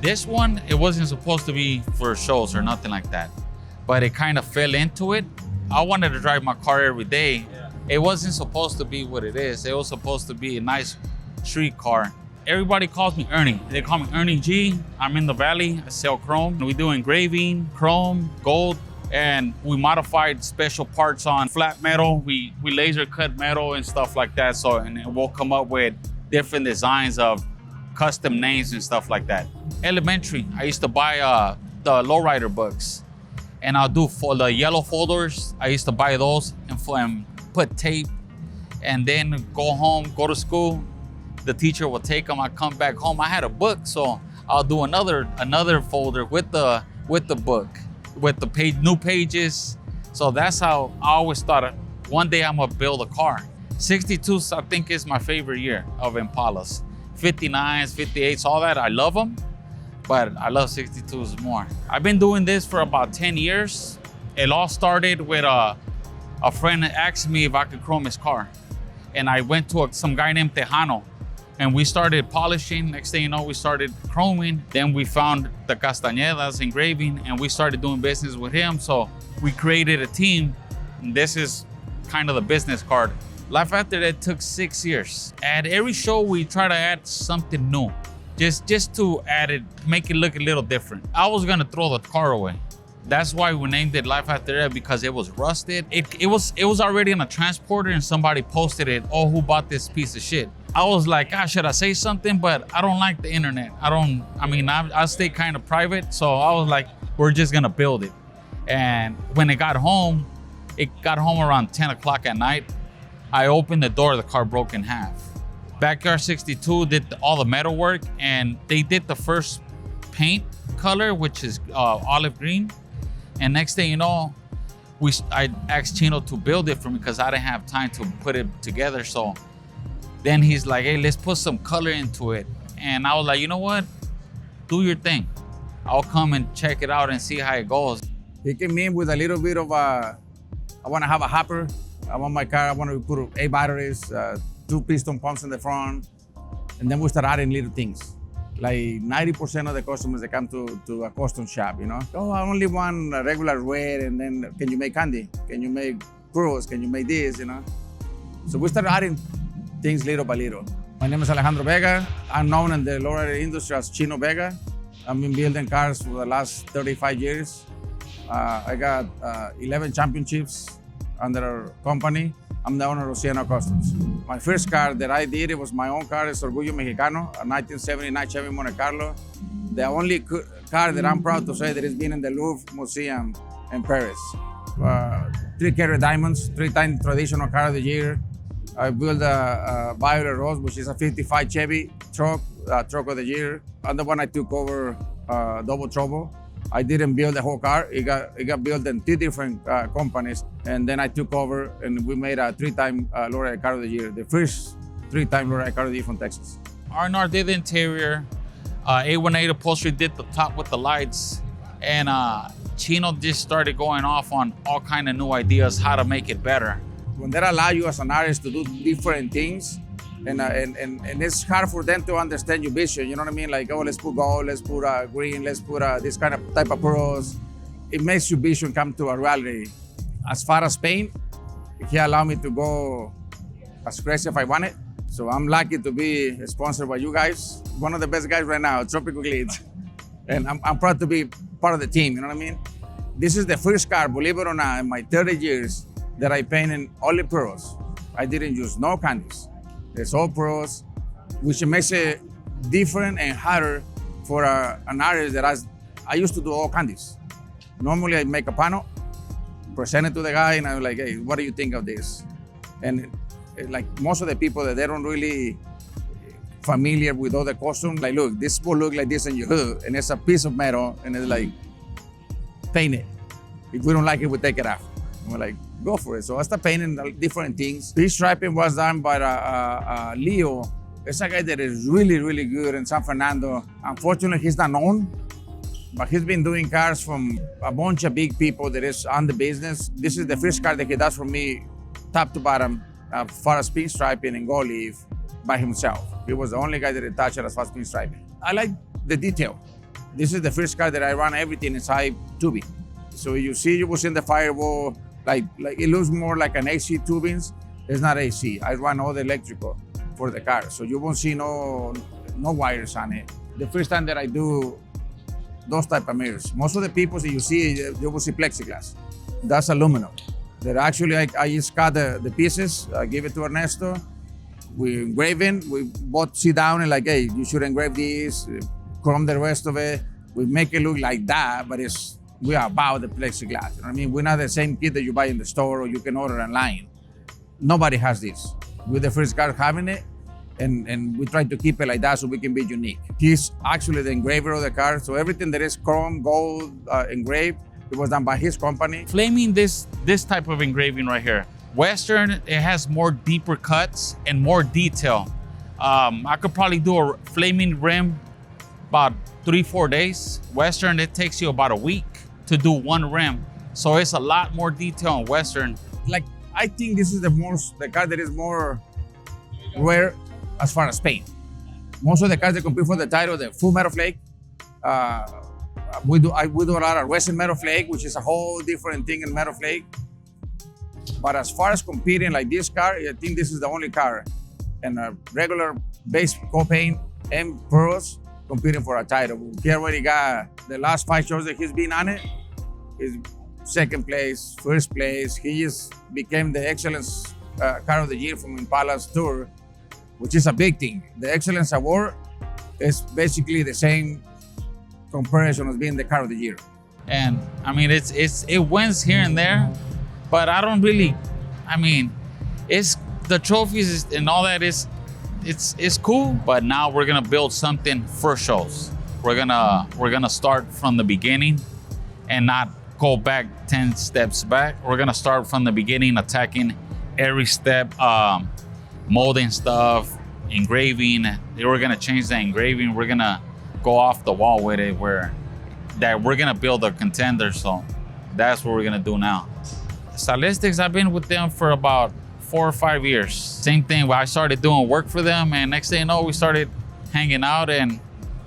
This one, it wasn't supposed to be for shows or nothing like that, but it kind of fell into it. I wanted to drive my car every day. Yeah. It wasn't supposed to be what it is. It was supposed to be a nice street car. Everybody calls me Ernie. They call me Ernie G. I'm in the Valley. I sell chrome. We do engraving, chrome, gold, and we modified special parts on flat metal. We laser cut metal and stuff like that. So, and we'll come up with different designs of custom names and stuff like that. Elementary, I used to buy the Lowrider books, and I'll do for the yellow folders. I used to buy those and put tape, and then go home, go to school. The teacher will take them. I come back home. I had a book, so I'll do another folder with the book, with the new pages. So that's how I always thought one day I'm gonna build a car. 62s, I think, is my favorite year of Impalas. 59s, 58s, all that, I love them, but I love 62s more. I've been doing this for about 10 years. It all started with a friend asked me if I could chrome his car. And I went to some guy named Tejano, and we started polishing. Next thing you know, we started chroming. Then we found the Castañedas engraving, and we started doing business with him. So we created a team. And this is kind of the business card. Life After That took 6 years. At every show, we try to add something new, just to add it, make it look a little different. I was gonna throw the car away. That's why we named it Life After That, because it was rusted. It was already in a transporter, and somebody posted it, "Oh, who bought this piece of shit?" I was like, "God, should I say something?" But I don't like the internet. I stay kind of private. So I was like, we're just gonna build it. And when it got home around 10 o'clock at night. I opened the door, the car broke in half. Backyard 62 did all the metal work, and they did the first paint color, which is olive green. And next thing you know, I asked Chino to build it for me because I didn't have time to put it together. So then he's like, "Hey, let's put some color into it." And I was like, "You know what? Do your thing. I'll come and check it out and see how it goes." He came in with a little bit of I want to have a hopper. I want my car, I want to put 8 batteries, 2 piston pumps in the front, and then we start adding little things. Like 90% of the customers that come to a custom shop, you know, "Oh, I only want a regular red, and then can you make candy? Can you make pearls? Can you make this, you know?" So we started adding things little by little. My name is Alejandro Vega. I'm known in the Lowrider industry as Chino Vega. I've been building cars for the last 35 years. I got 11 championships under our company. I'm the owner of Siena Customs. My first car that I did, it was my own car. It's Orgullo Mexicano, a 1979 Chevy Monte Carlo. The only car that I'm proud to say that has been in the Louvre Museum in Paris. 3-carat diamonds, 3-time traditional car of the year. I built a Violet Rose, which is a 55 Chevy truck of the year. And the one I took over, Double Trouble. I didn't build the whole car. It got built in 2 different companies. And then I took over, and we made a 3-time Lowrider Car of the Year, the first 3-time Lowrider Car of the Year from Texas. R&R did the interior. 818 Upholstery did the top with the lights. And Chino just started going off on all kind of new ideas how to make it better. When they allow you as an artist to do different things, and it's hard for them to understand your vision, you know what I mean? Like, "Oh, let's put gold, let's put green, let's put this kind of type of pearls." It makes your vision come to a reality. As far as paint, he allowed me to go as crazy if I want it. So I'm lucky to be sponsored by you guys. One of the best guys right now, Tropical Glitz. And I'm proud to be part of the team, you know what I mean? This is the first car, believe it or not, in my 30 years that I painted only pearls. I didn't use no candies. It's all pearls, which makes it different and harder for an artist that I used to do all candies. Normally I make a panel, present it to the guy, and I'm like, "Hey, what do you think of this?" And like most of the people that they don't really familiar with all the costumes, like, "Look, this will look like this in your hood, and it's a piece of metal, and it's like, paint it. If we don't like it, we take it off." And we're like, "Go for it." So I started painting different things. This striping was done by Leo. It's a guy that is really, really good in San Fernando. Unfortunately, he's not known, but he's been doing cars from a bunch of big people that is on the business. This is the first car that he does for me, top to bottom, as far as pinstriping and gold leaf by himself. He was the only guy that touched it as far as pinstriping. I like the detail. This is the first car that I run everything inside tubing. So you will see in the firewall, like it looks more like an AC tubings. It's not AC. I run all the electrical for the car. So you won't see no wires on it. The first time that I do those type of mirrors, most of the people that you see, you will see plexiglass. That's aluminum. That actually, I just cut the pieces, I give it to Ernesto. We engraving, we both sit down and like, hey, you should engrave this, chrome the rest of it. We make it look like that, but we are about the plexiglass. You know what I mean? We're not the same kit that you buy in the store or you can order online. Nobody has this. We're the first car having it, and we try to keep it like that so we can be unique. He's actually the engraver of the car, so everything that is chrome, gold, engraved, it was done by his company. Flaming this type of engraving right here. Western, it has more deeper cuts and more detail. I could probably do a flaming rim about 3-4 days. Western, it takes you about a week to do one rim. So it's a lot more detail on Western. Like, I think this is the car that is more rare as far as paint. Most of the cars that compete for the title, the full metal flake, we do a lot of resin metal flake, which is a whole different thing in metal flake. But as far as competing like this car, I think this is the only car in a regular base coat paint and pearls competing for a title. He already got the last 5 shows that he's been on it. He's second place, first place. He just became the Excellence Car of the Year from Impala's tour, which is a big thing. The Excellence Award is basically the same comparison as being the Car of the Year. And I mean, it wins here and there, but I don't really, I mean, it's the trophies and all that it's cool, but now we're gonna build something for shows. We're gonna start from the beginning and not go back 10 steps back. We're gonna start from the beginning, attacking every step, molding stuff, engraving. We're gonna change the engraving. We're gonna go off the wall with it, we're gonna build a contender. So that's what we're gonna do now. Stylistics, I've been with them for about 4 or 5 years. Same thing, I started doing work for them, and next thing you know, we started hanging out, and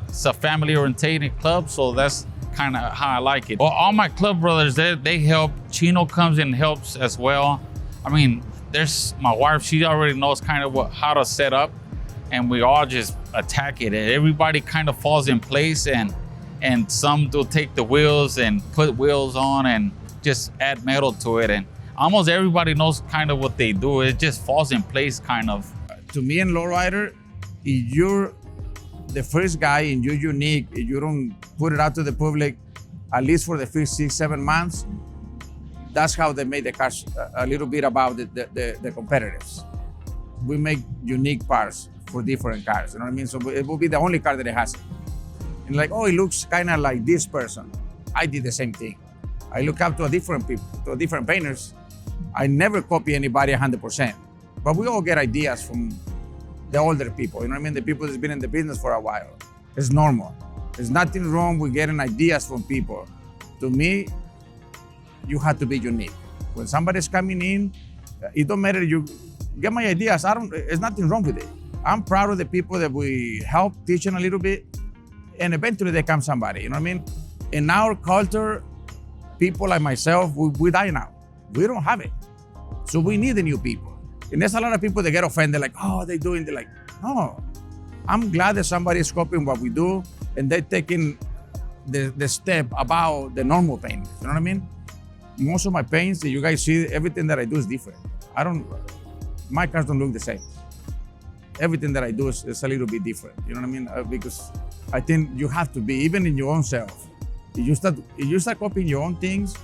it's a family-oriented club, so that's kind of how I like it. Well, all my club brothers, they help. Chino comes and helps as well. I mean, there's my wife, she already knows kind of how to set up, and we all just attack it. And everybody kind of falls in place, and some will take the wheels and put wheels on and just add metal to it. And almost everybody knows kind of what they do. It just falls in place kind of. To me in Lowrider, if you're the first guy and you're unique, if you don't put it out to the public, at least for the first 6-7 months, that's how they made the cars a little bit about the competitors. We make unique parts for different cars, you know what I mean? So it will be the only car that it has it. And like, oh, it looks kind of like this person. I did the same thing. I look up to different painters. I never copy anybody 100%, but we all get ideas from the older people, you know what I mean? The people that's been in the business for a while. It's normal. There's nothing wrong with getting ideas from people. To me, you have to be unique. When somebody's coming in, it don't matter, you get my ideas. There's nothing wrong with it. I'm proud of the people that we help teaching a little bit, and eventually they come somebody, you know what I mean? In our culture, people like myself, we die now. We don't have it. So we need the new people. And there's a lot of people that get offended, like, oh, they're like, no. I'm glad that somebody is copying what we do, and they're taking the step about the normal paint. You know what I mean? Most of my paints that you guys see, everything that I do is different. My cars don't look the same. Everything that I do is a little bit different. You know what I mean? Because I think you have to be, even in your own self. If you start copying your own things,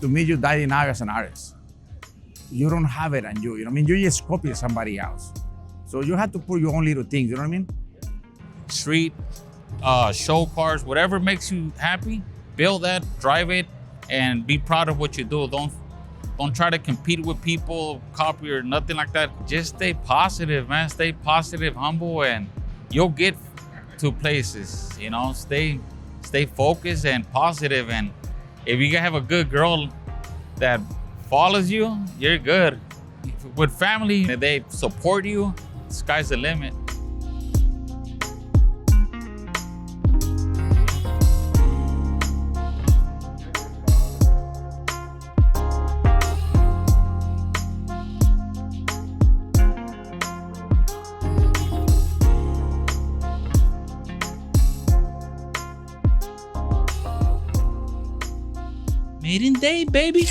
to me, you die now as an artist. You don't have it on you. You know what I mean? You just copy somebody else. So you have to put your own little things. You know what I mean? Street, show cars, whatever makes you happy, build that, drive it, and be proud of what you do. Don't try to compete with people, copy or nothing like that. Just stay positive, man. Stay positive, humble, and you'll get to places. You know, stay focused and positive. And if you have a good girl that follows you, you're good. With family, they support you, sky's the limit. Maiden Day, baby.